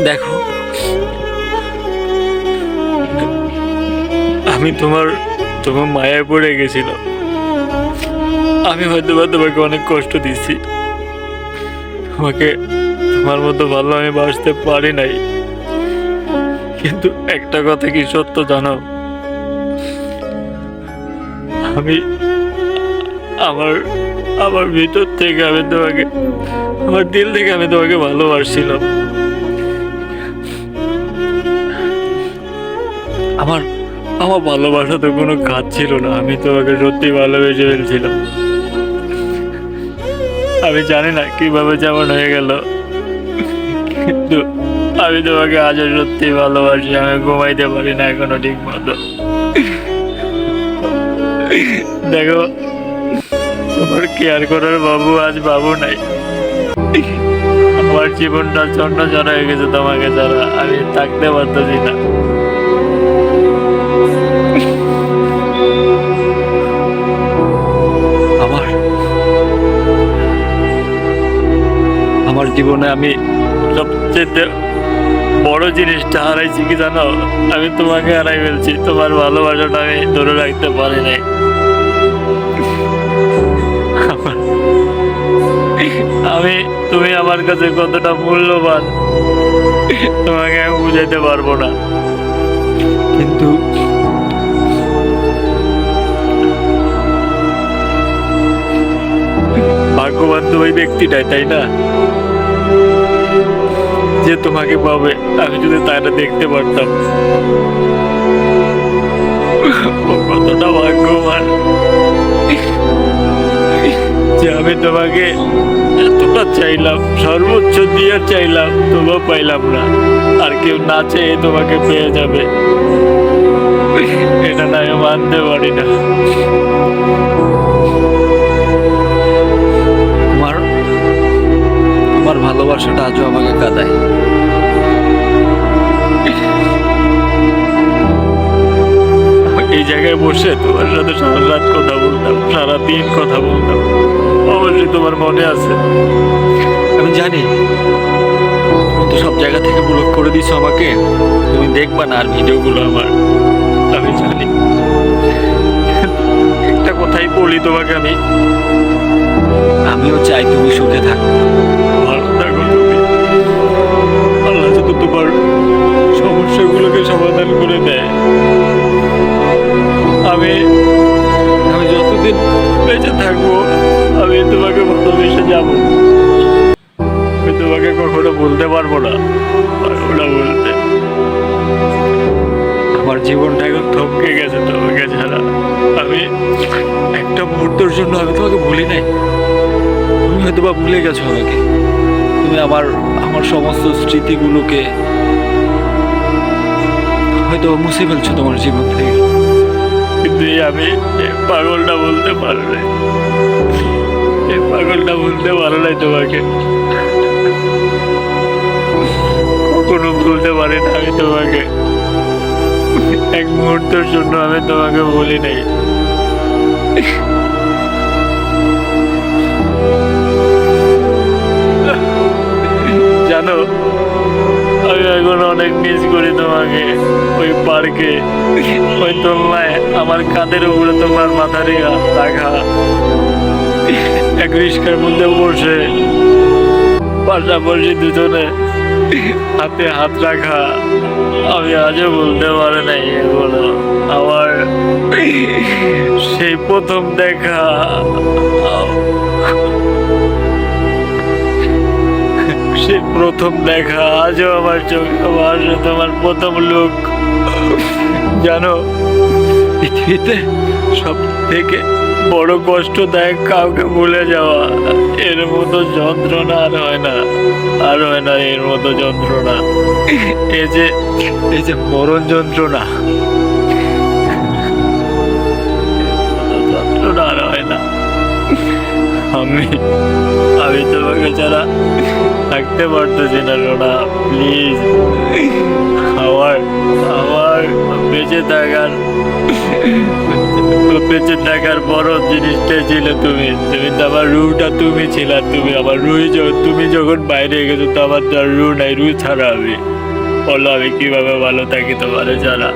দেখো, আমি তোমার তোমার মায়ায় পড়ে গেছিলাম। আমি হয়তো বা তোমাকে অনেক কষ্ট দিচ্ছি, তোমাকে তোমার মতো ভালো আমি বাঁচতে পারি নাই। কিন্তু একটা কথা কি সত্য জানো, আমি আমার আমার ভিতর থেকে আমি তোমাকে, আমার দিল থেকে আমি তোমাকে ভালোবাসছিলাম। আমার আমার ভালোবাসা তো কোনো কাজ ছিল না, আমি তোমাকে সত্যি ভালোবেসে ফেলছিলাম। আমি জানি না কিভাবে যেমন হয়ে গেল, কিন্তু আমি তোমাকে আজও সত্যি ভালোবাসি। আমি ঘুমাইতে পারি না এখনো ঠিক মতো। দেখো, তোমার কেয়ার করার বাবু আজ বাবু নাই। আমার জীবনটা ছন্ন ছড়া হয়ে গেছে তোমাকে ছাড়া, আমি থাকতে পারতেছি না। আমার আমার জীবনে আমি সবচেয়ে বড় জিনিসটা হারাইছি কি জানো, আমি তোমাকে হারাই ফেলছি। তোমার ভালোবাসাটা আমি ধরে রাখতে পারি নাই। আমি তুমি আমার কাছে কতটা মূল্যবান তোমাকে আমি বুঝাইতে পারবো না। কিন্তু ভাগ্যবান তো ওই ব্যক্তিটাই, তাই না, যে তোমাকে পাবে। আমি যদি তাইটা দেখতে পারতাম, ও কতটা ভাগ্যবান যে আমি তোমাকে এতটা চাইলাম, সর্বোচ্চ দিয়ে চাইলাম, তবুও পাইলাম না। আর কেউ না চেয়ে তোমাকে পেয়ে যাবে, এটা না আমি মানতে পারি না। তোমার তোমার ভালোবাসাটা আজও আমাকে কাঁদায়। এই জায়গায় বসে তোমার সাথে সারা রাত কথা বলতাম, সারা দিন কথা বলতাম। অবশ্যই তোমার মনে আছে, আমি জানি। তুমি তো সব জায়গা থেকে ব্লক করে দিছো আমাকে, তুমি দেখবা না আর ভিডিওগুলো আমার, আমি জানি। একটা কথাই বলি তোমাকে, আমিও চাই তুমি সুখে থাকো, ভালো থাকো তুমি। আল্লাহ যদি তোমার সমস্যাগুলোকে সমাধান করে দেয়, আমি আমি যতদিন বেঁচে থাকবো আমি তোমাকে ভালোবেসে যাবো। আমি তোমাকে কখনো বলতে পারবো না, পারবো না বলতে। আমার জীবনটা এখন থমকে গেছে তোমাকে ছাড়া। আমি একটা মুহূর্তের জন্য আমি তোমাকে ভুলি নাই। তুমি হয়তো বা ভুলে গেছো আমাকে, তুমি আমার আমার সমস্ত স্মৃতিগুলোকে হয়তো মুছে ফেলছো তোমার জীবন থেকে। কিন্তু আমি পাগলটা বলতে পারো নাই, পাগলটা বলতে পারো নাই তোমাকে। কখনো ভুলতে পারি না আমি তোমাকে, এক মুহূর্তের জন্য আমি তোমাকে বলি নাই। জানো, আমি এখন অনেক মিস করি তোমাকে। ওই পার্কে, ওই দোলনায় আমার কাঁধের উপরে তোমার মাথা রাখা, এক রিস্কার মধ্যে বসে পাশাপাশি দুজনে হাতে হাত রাখা। আমি আজও বলতে পারি নাই এগুলো। আমার সেই প্রথম দেখা, সেই প্রথম দেখা আজও আমার চোখে ভাসে, তোমার প্রথম লোক। জানো, পৃথিবীতে সব থেকে বড় কষ্ট দেয় কাউকে ভুলে যাওয়া। এর মতো যন্ত্রণা আর হয় না, আর হয় না এর মতো যন্ত্রণা। এই যে মরণ যন্ত্রণা, যন্ত্রণা আর হয় না। আমি আমি তোমাকে ছাড়া থাকতে পারতেছি না সোনা, প্লিজ। আমার আমার বেঁচে থাকার বেঁচে থাকার বড় জিনিসটা ছিল তুমি। তুমি তো আমার রুটা তুমি ছিলা। তুমি আমার তুমি যখন বাইরে গেছো তো আমার তো আর রু নাই। রু ছাড়া আমি বলো আমি কিভাবে ভালো থাকি তোমার ছাড়া?